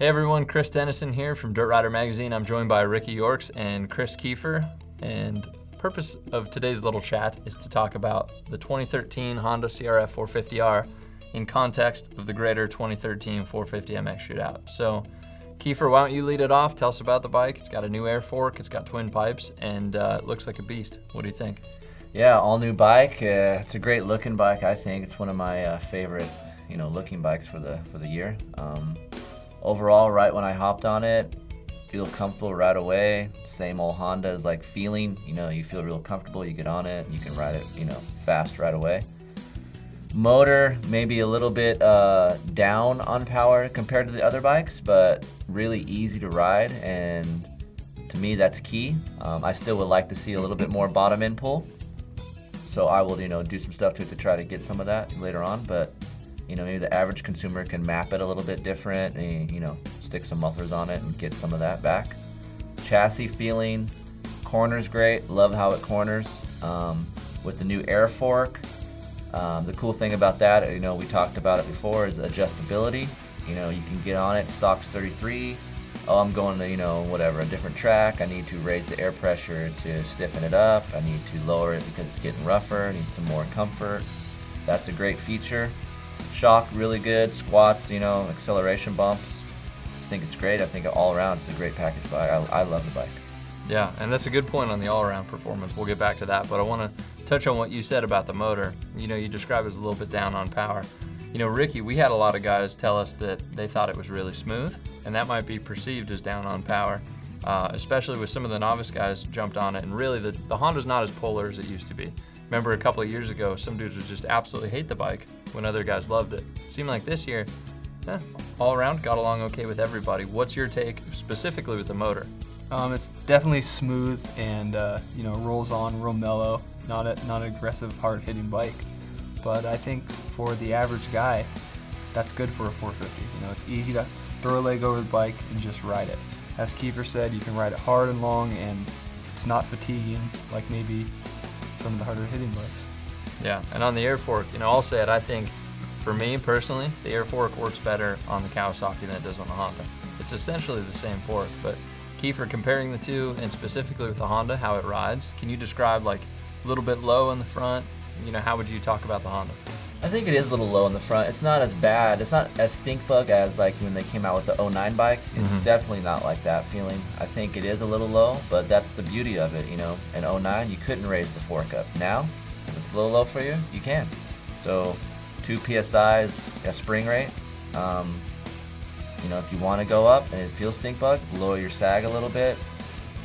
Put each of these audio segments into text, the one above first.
Hey everyone, Chris Dennison here from Dirt Rider Magazine. I'm joined by Ricky Yorks and Chris Kiefer, and the purpose of today's little chat is to talk about the 2013 Honda CRF450R in context of the greater 2013 450 MX Shootout. So Kiefer, why don't you lead it off? Tell us about the bike. It's got a new air fork, it's got twin pipes, and it looks like a beast. What do you think? Yeah, all new bike. It's a great looking bike, I think. It's one of my favorite, looking bikes for the year. Overall, right when I hopped on it, feel comfortable right away. Same old Honda is like feeling, you feel real comfortable, you get on it, you can ride it, fast right away. Motor, maybe a little bit down on power compared to the other bikes, but really easy to ride, and to me that's key. I still would like to see a little bit more bottom end pull, so I will, do some stuff to it to try to get some of that later on, but maybe the average consumer can map it a little bit different and, stick some mufflers on it and get some of that back. Chassis feeling, corner's great, love how it corners. With the new air fork, the cool thing about that, we talked about it before, is adjustability. You can get on it, stock's 33. Oh, I'm going to, a different track. I need to raise the air pressure to stiffen it up. I need to lower it because it's getting rougher. I need some more comfort. That's a great feature. Shock, really good. Squats, acceleration bumps. I think it's great. I think all around it's a great package bike. I love the bike. Yeah, and that's a good point on the all-around performance. We'll get back to that, but I want to touch on what you said about the motor. You describe it as a little bit down on power. Ricky, we had a lot of guys tell us that they thought it was really smooth, and that might be perceived as down on power, especially with some of the novice guys jumped on it, and really the Honda's not as polar as it used to be. Remember a couple of years ago, some dudes would just absolutely hate the bike when other guys loved it. Seemed like this year, all around, got along okay with everybody. What's your take specifically with the motor? It's definitely smooth and rolls on real mellow. Not an aggressive, hard-hitting bike, but I think for the average guy, that's good for a 450. It's easy to throw a leg over the bike and just ride it. As Kiefer said, you can ride it hard and long, and it's not fatiguing like maybe some of the harder hitting bikes. Yeah, and on the air fork, I'll say it, I think for me personally, the air fork works better on the Kawasaki than it does on the Honda. It's essentially the same fork, but Kiefer, comparing the two, and specifically with the Honda, how it rides, can you describe like a little bit low in the front? How would you talk about the Honda? I think it is a little low in the front. It's not as bad. It's not as stink bug as like when they came out with the 09 bike. It's definitely not like that feeling. I think it is a little low, but that's the beauty of it. In 09, you couldn't raise the fork up. Now, if it's a little low for you, you can. So 2 PSI is a spring rate. If you want to go up and it feels stink bug, lower your sag a little bit.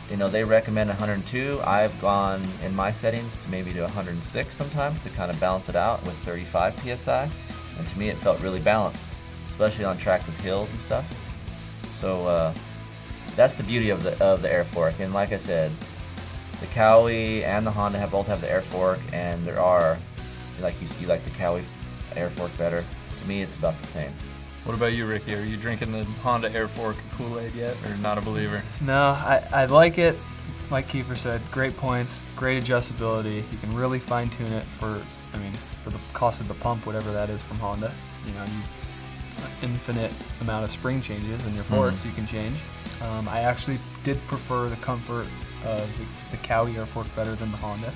They recommend 102. I've gone in my settings to maybe to 106 sometimes to kind of balance it out with 35 PSI. And to me, it felt really balanced, especially on tracks with hills and stuff. So that's the beauty of the air fork. And like I said, the KYB and the Honda both have the air fork, and there are, like you like the KYB air fork better. To me, it's about the same. What about you, Ricky? Are you drinking the Honda Air Fork Kool-Aid yet, or not a believer? No, I like it. Like Kiefer said, great points, great adjustability. You can really fine-tune it for the cost of the pump, whatever that is from Honda. Infinite amount of spring changes in your forks you can change. I actually did prefer the comfort of the KYB Air Fork better than the Honda.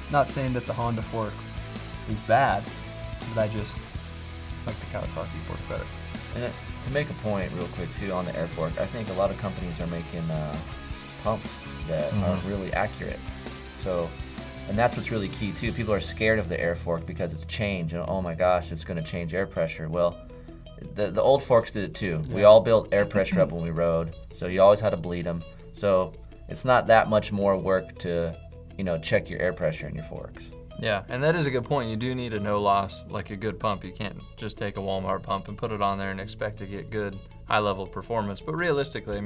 Not saying that the Honda fork is bad, but I just like the Kawasaki fork better. And to make a point real quick too on the air fork, I think a lot of companies are making pumps that aren't really accurate. So, and that's what's really key too. People are scared of the air fork because it's change, and oh my gosh, it's going to change air pressure. Well, the old forks did it too. Yeah. We all built air pressure up when we rode, so you always had to bleed them. So it's not that much more work to, check your air pressure in your forks. Yeah, and that is a good point. You do need a no loss, like a good pump. You can't just take a Walmart pump and put it on there and expect to get good high level performance. But realistically,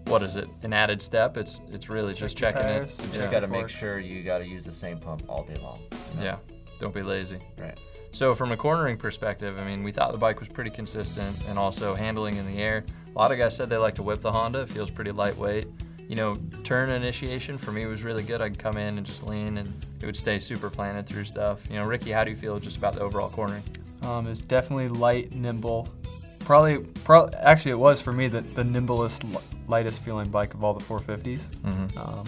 what is it? An added step? It's really just checking it. You just got to make sure you got to use the same pump all day long. Yeah, don't be lazy. Right. So from a cornering perspective, we thought the bike was pretty consistent, and also handling in the air. A lot of guys said they like to whip the Honda. It feels pretty lightweight. Turn initiation for me was really good. I could come in and just lean, and it would stay super planted through stuff. Ricky, how do you feel just about the overall cornering? It's definitely light, nimble, Actually, it was for me the nimblest, lightest feeling bike of all the 450s.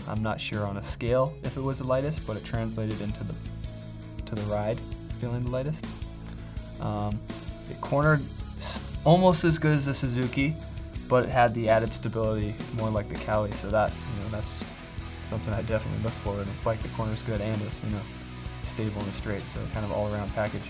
I'm not sure on a scale if it was the lightest, but it translated into the ride feeling the lightest. It cornered almost as good as the Suzuki, but it had the added stability more like the Cowie. So that's something I definitely look for in a bike that corners good and is stable in the straight. So kind of all-around package.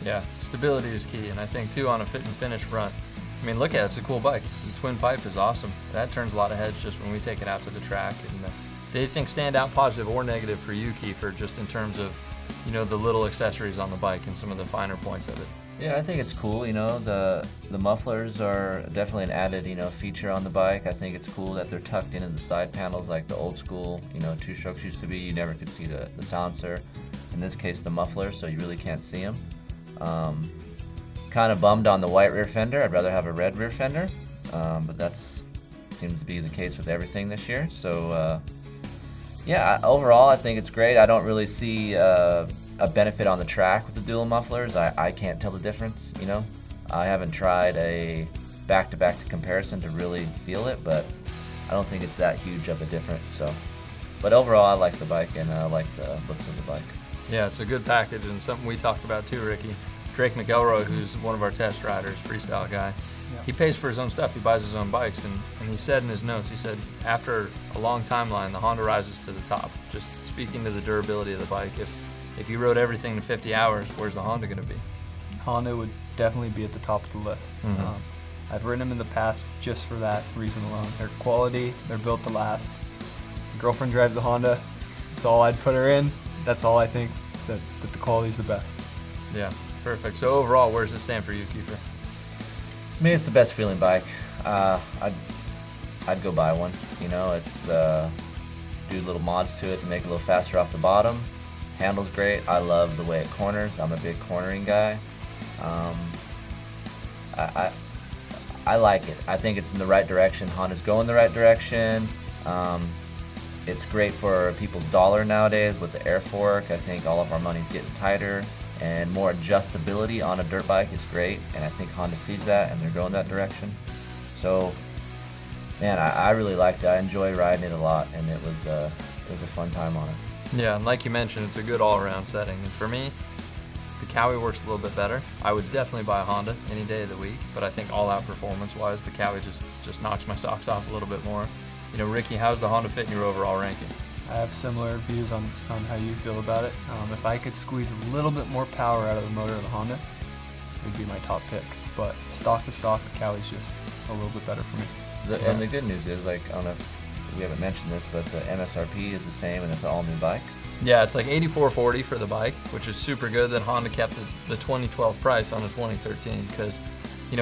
Yeah, stability is key, and I think too on a fit and finish front. I mean, look at it, it's a cool bike. The twin pipe is awesome. That turns a lot of heads just when we take it out to the track. And do you think stand out positive or negative for you, Kiefer, just in terms of the little accessories on the bike and some of the finer points of it? Yeah, I think it's cool. The mufflers are definitely an added feature on the bike. I think it's cool that they're tucked in the side panels like the old school two-strokes used to be. You never could see the silencer. In this case, the muffler, so you really can't see them. Kind of bummed on the white rear fender. I'd rather have a red rear fender, but that seems to be the case with everything this year. So yeah, overall I think it's great. I don't really see a benefit on the track with the dual mufflers. I can't tell the difference. I haven't tried a back-to-back comparison to really feel it, but I don't think it's that huge of a difference. So, but overall I like the bike and I like the looks of the bike. Yeah, it's a good package and something we talked about too, Ricky. Drake McElroy, who's one of our test riders, freestyle guy, he pays for his own stuff. He buys his own bikes, and he said in his notes, he said, after a long timeline, the Honda rises to the top. Just speaking to the durability of the bike, if you rode everything to 50 hours, where's the Honda going to be? Honda would definitely be at the top of the list. I've ridden them in the past just for that reason alone. Their quality, they're built to last. My girlfriend drives a Honda. That's all I'd put her in. That's all I think that the quality's the best. Yeah, perfect. So overall, where does it stand for you, Kiefer? To me, it's the best feeling bike. I'd go buy one. It's do little mods to it and make it a little faster off the bottom. Handles great. I love the way it corners. I'm a big cornering guy. I like it. I think it's in the right direction. Honda's going the right direction. It's great for people's dollar nowadays with the air fork. I think all of our money's getting tighter, and more adjustability on a dirt bike is great, and I think Honda sees that and they're going that direction. So, man, I really liked it. I enjoy riding it a lot, and it was a fun time on it. Yeah, and like you mentioned, it's a good all-around setting. And for me, the Cowie works a little bit better. I would definitely buy a Honda any day of the week, but I think all-out performance-wise, the Cowie just knocks my socks off a little bit more. Ricky, how's the Honda fit in your overall ranking? I have similar views on how you feel about it. If I could squeeze a little bit more power out of the motor of the Honda, it would be my top pick. But stock to stock, the Cowie's just a little bit better for me. And the good news is, I don't know if we haven't mentioned this, but the Msrp is the same and it's an all-new bike. Yeah, it's like $84.40 for the bike, which is super good that Honda kept the 2012 price on the 2013 because,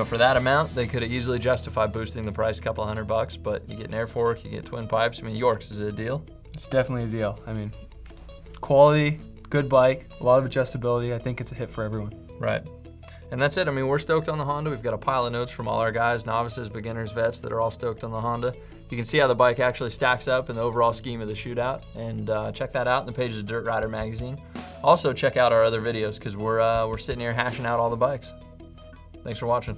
for that amount, they could have easily justified boosting the price a couple $100, but you get an air fork, you get twin pipes. I mean, York's is it a deal? It's definitely a deal. I mean, quality, good bike, a lot of adjustability. I think it's a hit for everyone. Right. And that's it. I mean, we're stoked on the Honda. We've got a pile of notes from all our guys, novices, beginners, vets that are all stoked on the Honda. You can see how the bike actually stacks up in the overall scheme of the Shootout, and check that out in the pages of Dirt Rider magazine. Also, check out our other videos because we're sitting here hashing out all the bikes. Thanks for watching.